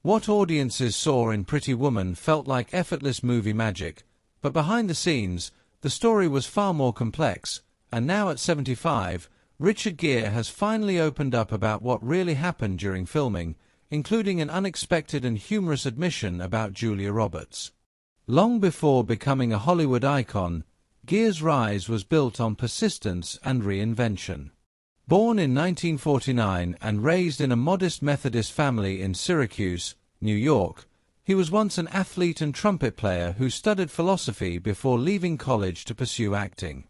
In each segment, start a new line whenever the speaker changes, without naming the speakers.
What audiences saw in Pretty Woman felt like effortless movie magic, but behind the scenes, the story was far more complex, and now at 75, Richard Gere has finally opened up about what really happened during filming, including an unexpected and humorous admission about Julia Roberts. Long before becoming a Hollywood icon, Gere's rise was built on persistence and reinvention. Born in 1949 and raised in a modest Methodist family in Syracuse, New York, he was once an athlete and trumpet player who studied philosophy before leaving college to pursue acting.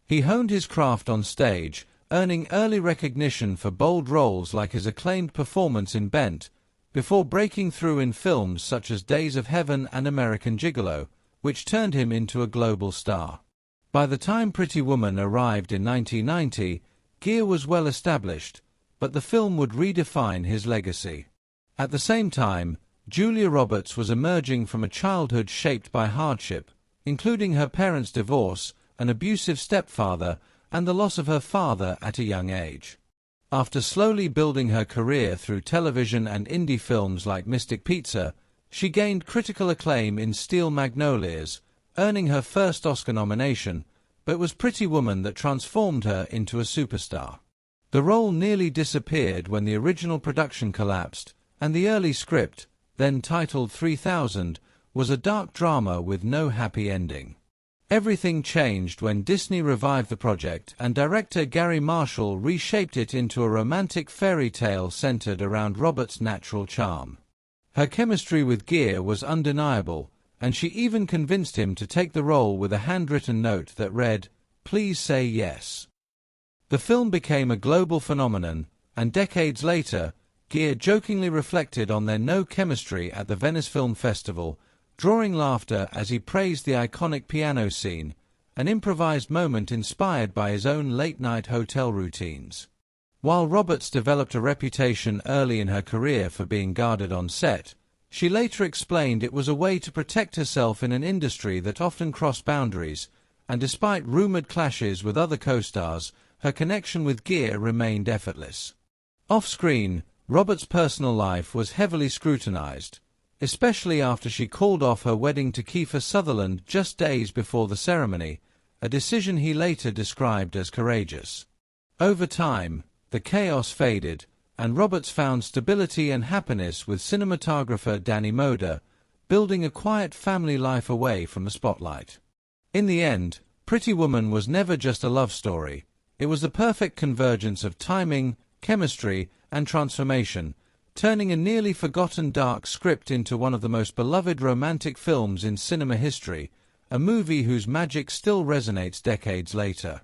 He honed his craft on stage, earning early recognition for bold roles like his acclaimed performance in Bent, before breaking through in films such as Days of Heaven and American Gigolo, which turned him into a global star. By the time Pretty Woman arrived in 1990, Gere was well established, but the film would redefine his legacy. At the same time, Julia Roberts was emerging from a childhood shaped by hardship, including her parents' divorce, an abusive stepfather, and the loss of her father at a young age. After slowly building her career through television and indie films like Mystic Pizza, she gained critical acclaim in Steel Magnolias, earning her first Oscar nomination, but it was Pretty Woman that transformed her into a superstar. The role nearly disappeared when the original production collapsed, and the early script, then titled 3000, was a dark drama with no happy ending. Everything changed when Disney revived the project and director Gary Marshall reshaped it into a romantic fairy tale centered around Roberts' natural charm. Her chemistry with Gere was undeniable, and she even convinced him to take the role with a handwritten note that read, "Please say yes." The film became a global phenomenon, and decades later, Gere jokingly reflected on their no chemistry at the Venice Film Festival, drawing laughter as he praised the iconic piano scene, an improvised moment inspired by his own late-night hotel routines. While Roberts developed a reputation early in her career for being guarded on set, she later explained it was a way to protect herself in an industry that often crossed boundaries, and despite rumored clashes with other co-stars, her connection with Gere remained effortless. Off-screen, Roberts' personal life was heavily scrutinized, especially after she called off her wedding to Kiefer Sutherland just days before the ceremony, a decision he later described as courageous. Over time, the chaos faded, and Roberts found stability and happiness with cinematographer Danny Moder, building a quiet family life away from the spotlight. In the end, Pretty Woman was never just a love story. It was the perfect convergence of timing, chemistry, and transformation, turning a nearly forgotten dark script into one of the most beloved romantic films in cinema history, a movie whose magic still resonates decades later.